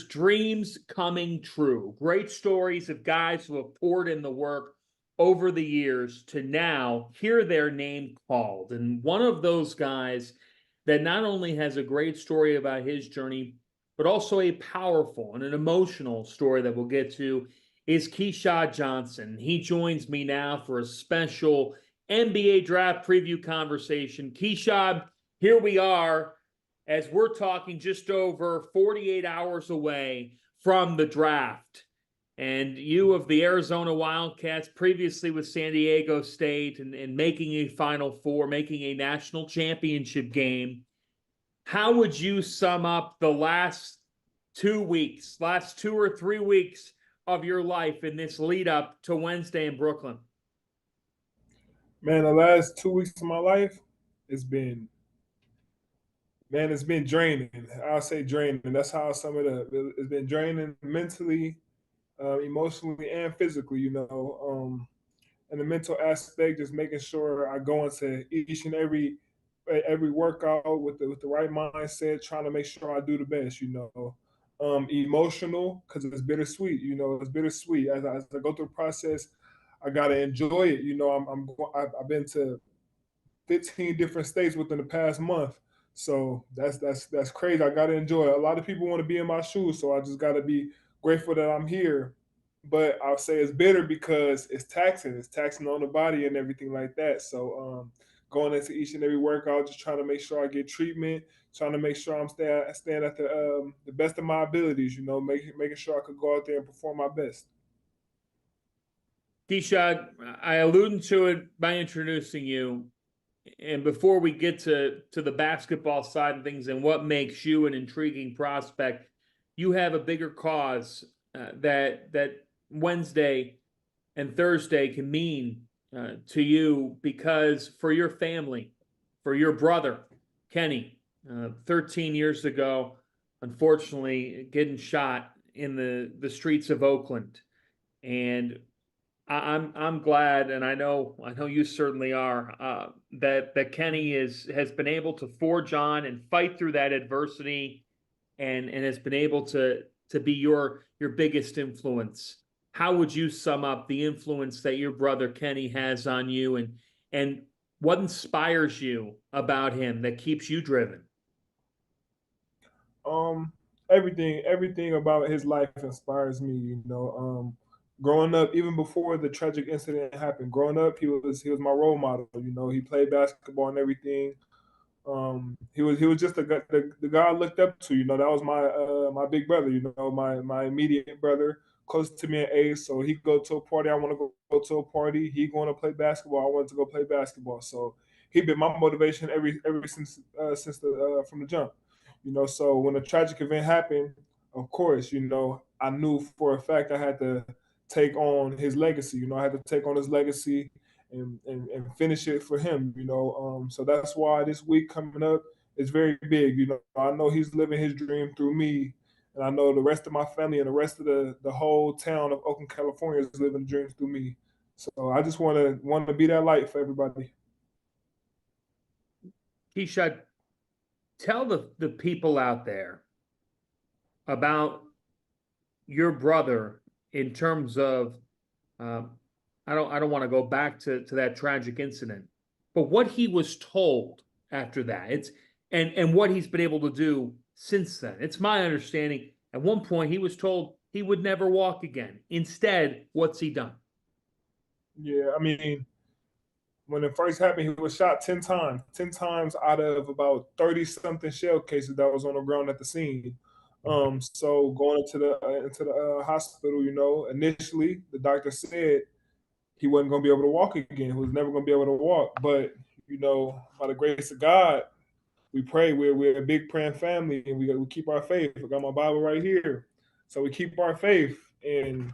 dreams coming true. Great stories of guys who have poured in the work over the years to now hear their name called. And one of those guys that not only has a great story about his journey, but also a powerful and an emotional story that we'll get to is Keshad Johnson. He joins me now for a special NBA draft preview conversation. Keshad, here we are as we're talking just over 48 hours away from the draft. And you of the Arizona Wildcats, previously with San Diego State and making a Final Four, making a national championship game. How would you sum up the last 2 weeks, last 2 or 3 weeks of your life in this lead up to Wednesday in Brooklyn? Man, the last 2 weeks of my life, it's been draining. I'll say draining. That's how I sum it up. It's been draining mentally, emotionally, and physically. And the mental aspect, just making sure I go into each and every workout with the right mindset, trying to make sure I do the best. Emotional because it's bittersweet. It's bittersweet as I go through the process. I gotta enjoy it. I've been to 15 different states within the past month. So that's crazy. I gotta enjoy it. A lot of people want to be in my shoes, so I just gotta be grateful that I'm here. But I'll say it's bitter because it's taxing. It's taxing on the body and everything like that. So going into each and every workout, just trying to make sure I get treatment, trying to make sure I'm staying at the best of my abilities. Making sure I could go out there and perform my best. Keshad, I alluded to it by introducing you. And before we get to the basketball side of things and what makes you an intriguing prospect, you have a bigger cause that Wednesday and Thursday can mean to you, because for your family, for your brother, Kenny, 13 years ago, unfortunately getting shot in the streets of Oakland. And I'm glad, and I know you certainly are, that Kenny has been able to forge on and fight through that adversity, and has been able to be your biggest influence. How would you sum up the influence that your brother Kenny has on you, and what inspires you about him that keeps you driven? Everything about his life inspires me. Growing up, even before the tragic incident happened, growing up, he was my role model. He played basketball and everything. He was just the guy I looked up to. That was my big brother. My immediate brother, close to me in age. So he go to a party, I want to go to a party. He going to play basketball, I wanted to go play basketball. So he been my motivation ever since the from the jump. So when a tragic event happened, of course, I knew for a fact I had to take on his legacy. I had to take on his legacy and finish it for him. So that's why this week coming up is very big. I know he's living his dream through me, and I know the rest of my family and the rest of the whole town of Oakland, California is living dreams through me. So I just want to be that light for everybody. Keshad, tell the people out there about your brother in terms of I don't want to go back to that tragic incident, but what he was told after that. And what he's been able to do since then. It's my understanding at one point he was told he would never walk again. Instead, what's he done? Yeah, I mean, when it first happened, he was shot 10 times, 10 times out of about 30 something shell cases that was on the ground at the scene. So going into the hospital, initially the doctor said he wasn't going to be able to walk again. He was never going to be able to walk. But by the grace of God, we pray. We're a big praying family, and we keep our faith. I got my Bible right here, so we keep our faith. And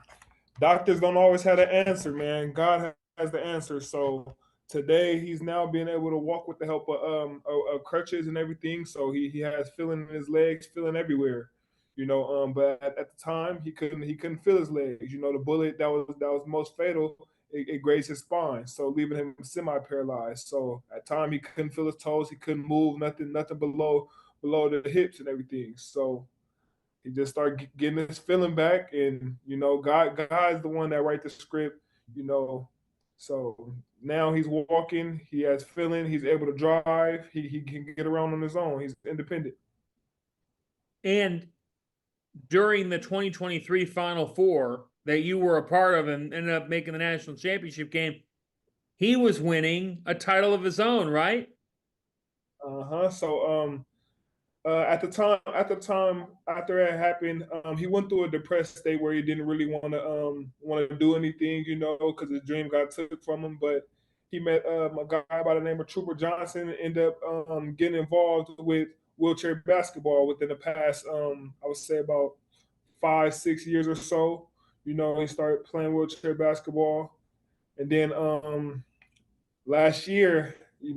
doctors don't always have the answer, man. God has the answer. So today he's now being able to walk with the help of crutches and everything. So he has feeling in his legs, feeling everywhere. But at the time he couldn't feel his legs. The bullet that was most fatal, it grazed his spine, so leaving him semi-paralyzed. So at time he couldn't feel his toes, he couldn't move, nothing below the hips and everything. So he just started getting his feeling back, and God's the one that write the script, you know. So now he's walking, he has feeling, he's able to drive, he can get around on his own, he's independent. And during the 2023 Final Four that you were a part of and ended up making the national championship game, he was winning a title of his own, right? So at the time after that happened, he went through a depressed state where he didn't really want to do anything, because his dream got took from him. But he met a guy by the name of Trooper Johnson, and ended up getting involved with wheelchair basketball within the past, I would say about 5-6 years or so. He started playing wheelchair basketball, and then last year, he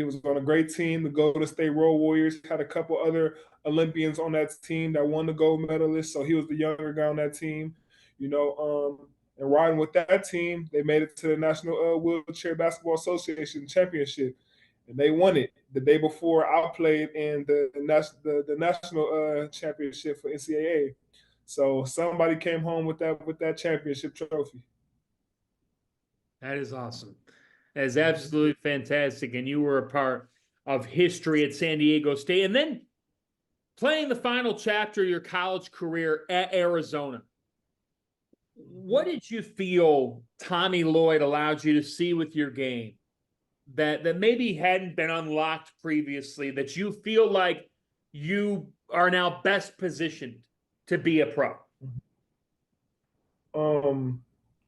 was on a great team, the Golden State Road Warriors. Had a couple other Olympians on that team that won the gold medalist, so he was the younger guy on that team. And riding with that team, they made it to the National Wheelchair Basketball Association Championship, and they won it the day before I played in the national championship for NCAA. So somebody came home with that championship trophy. That is awesome. That is absolutely fantastic. And you were a part of history at San Diego State. And then playing the final chapter of your college career at Arizona. What did you feel Tommy Lloyd allowed you to see with your game that maybe hadn't been unlocked previously, that you feel like you are now best positioned to be a pro?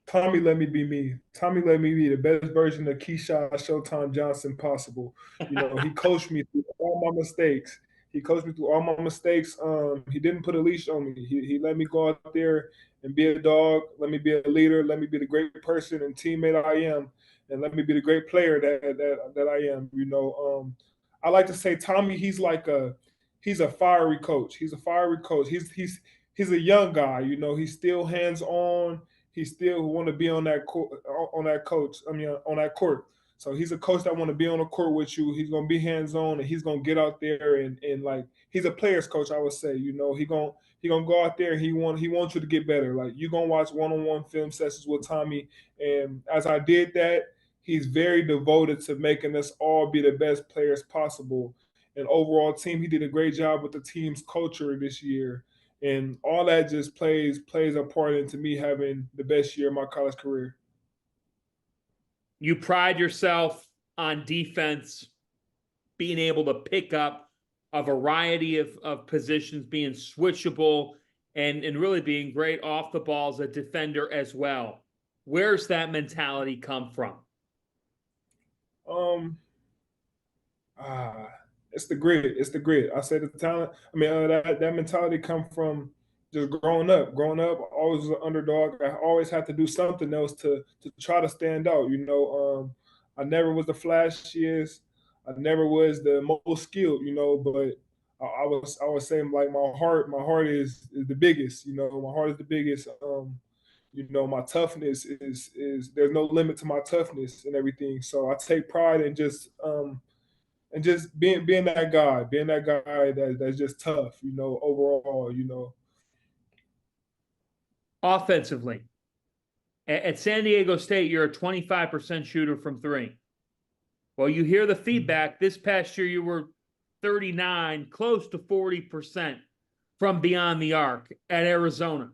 Tommy let me be me. Tommy let me be the best version of Keshad Showtime Johnson possible. He coached me through all my mistakes. He didn't put a leash on me. He let me go out there and be a dog. Let me be a leader. Let me be the great person and teammate I am, and let me be the great player that I am. I like to say Tommy. He's a fiery coach. He's a fiery coach. He's a young guy. He's still hands on. He still want to be on that court, on that court. So he's a coach that want to be on the court with you. He's gonna be hands on, and he's gonna get out there and like he's a player's coach. I would say, he gonna go out there and he wants you to get better. Like you gonna watch one-on-one film sessions with Tommy, and as I did that, he's very devoted to making us all be the best players possible. And overall team, he did a great job with the team's culture this year, and all that just plays a part into me having the best year of my college career. You pride yourself on defense, being able to pick up a variety of positions, being switchable, and really being great off the ball as a defender as well. Where's that mentality come from? It's the grit. It's the grit. I say the talent. I mean, that mentality come from just growing up. Growing up, always was an underdog. I always had to do something else to try to stand out. I never was the flashiest. I never was the most skilled. But I was saying like my heart is the biggest. My heart is the biggest. My toughness is there's no limit to my toughness and everything. So I take pride in just being that guy, that's just tough, overall. Offensively, at San Diego State, you're a 25% shooter from three. Well, you hear the feedback. This past year, you were 39, close to 40% from beyond the arc at Arizona.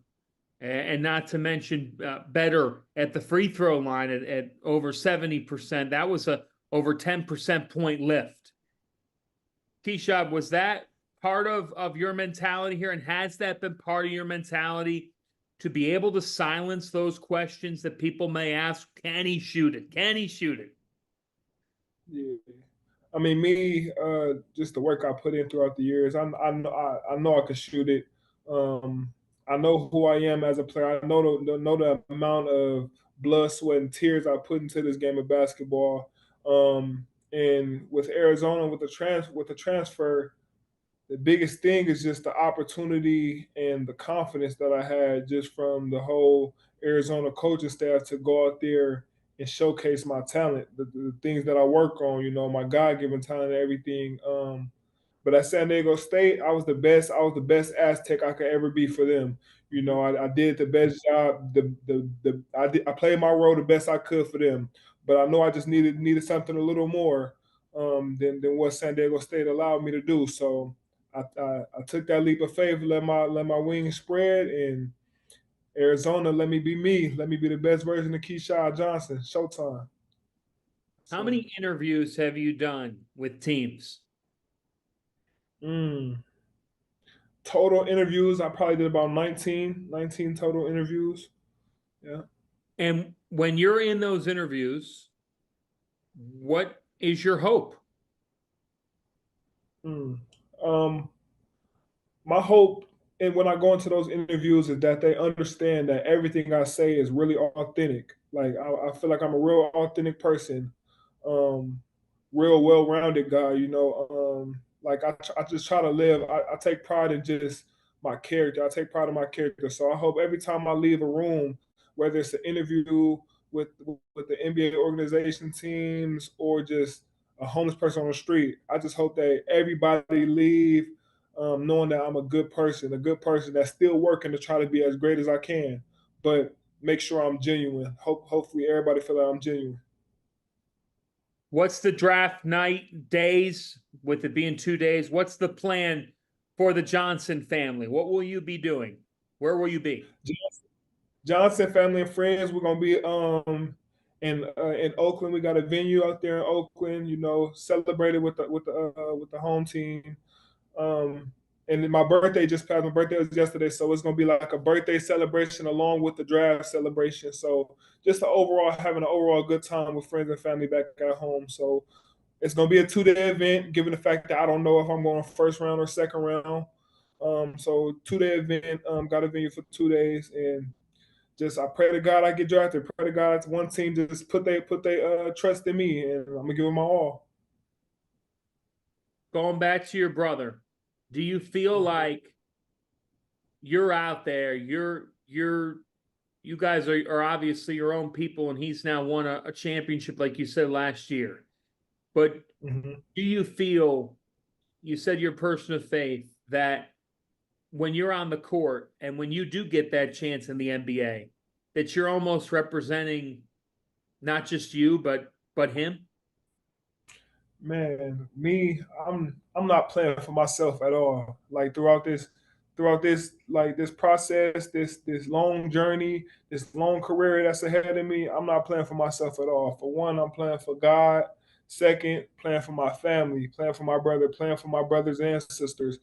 And not to mention better at the free throw line at over 70%. That was a over 10% point lift. Keshad, was that part of your mentality here? And has that been part of your mentality to be able to silence those questions that people may ask? Can he shoot it? Can he shoot it? Yeah. I mean, me, just the work I put in throughout the years, I know I could shoot it. I know who I am as a player. I know the amount of blood, sweat, and tears I put into this game of basketball. And with Arizona, with the transfer, the biggest thing is just the opportunity and the confidence that I had just from the whole Arizona coaching staff to go out there and showcase my talent, the things that I work on, my God given talent and everything. But at San Diego State, I was the best. I was the best Aztec I could ever be for them. You know, I did the best job. I played my role the best I could for them. But I know I just needed something a little more than what San Diego State allowed me to do. So I took that leap of faith, let my wings spread, and Arizona let me be me. Let me be the best version of Keshad Johnson. Showtime. How So, many interviews have you done with teams? mm, total interviews, I probably did about 19 total interviews. Yeah. And when you're in those interviews, what is your hope? Mm. Um, my hope, and when I go into those interviews, is that they understand that everything I say is really authentic. Like I feel like I'm a real authentic person, um, real well-rounded guy. You know, like I just try to live. I take pride in just my character. I take pride in my character. So I hope every time I leave a room, whether it's an interview with the NBA organization teams or just a homeless person on the street, I just hope that everybody leave knowing that I'm a good person that's still working to try to be as great as I can, but make sure I'm genuine. Hopefully everybody feel like I'm genuine. What's the draft night days, with it being 2 days? What's the plan for the Johnson family? What will you be doing? Where will you be? Johnson family and friends, we're gonna be in Oakland. We got a venue out there in Oakland. You know, celebrated with the home team. Um, and then my birthday just passed. My birthday was yesterday, so it's gonna be like a birthday celebration along with the draft celebration. So just having an overall good time with friends and family back at home. So it's gonna be a 2-day event, given the fact that I don't know if I'm going first round or second round. So 2-day event. Got a venue for 2 days, and just I pray to God I get drafted. Pray to God one team just put they trust in me, and I'm gonna give them my all. Going back to your brother, do you feel like you're out there, you guys are obviously your own people, and he's now won a championship, like you said last year. But Mm-hmm. do you feel, you said you're a person of faith, that when you're on the court and when you do get that chance in the NBA, that you're almost representing not just you, but him? Man, me, I'm not playing for myself at all. Like throughout this like this process, this long journey, this long career that's ahead of me, I'm not playing for myself at all. For one, I'm playing for God. Second, playing for my family, playing for my brother, playing for my brothers and sisters.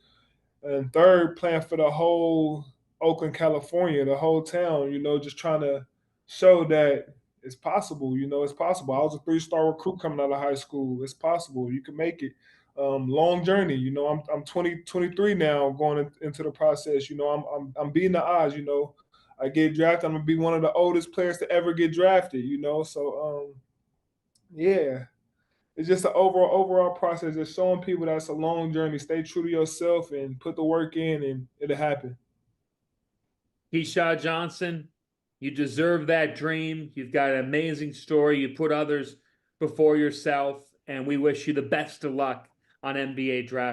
And third, playing for the whole Oakland, California, the whole town, you know, just trying to show that it's possible, you know, it's possible. I was a 3-star recruit coming out of high school. It's possible. You can make it. Long journey, you know. I'm 23 now, going into the process. You know, I'm beating the odds. You know, I get drafted. I'm gonna be one of the oldest players to ever get drafted. You know, so yeah, it's just an overall process. Just showing people that it's a long journey. Stay true to yourself and put the work in, and it'll happen. Keshad Johnson, you deserve that dream. You've got an amazing story. You put others before yourself, and we wish you the best of luck on NBA draft.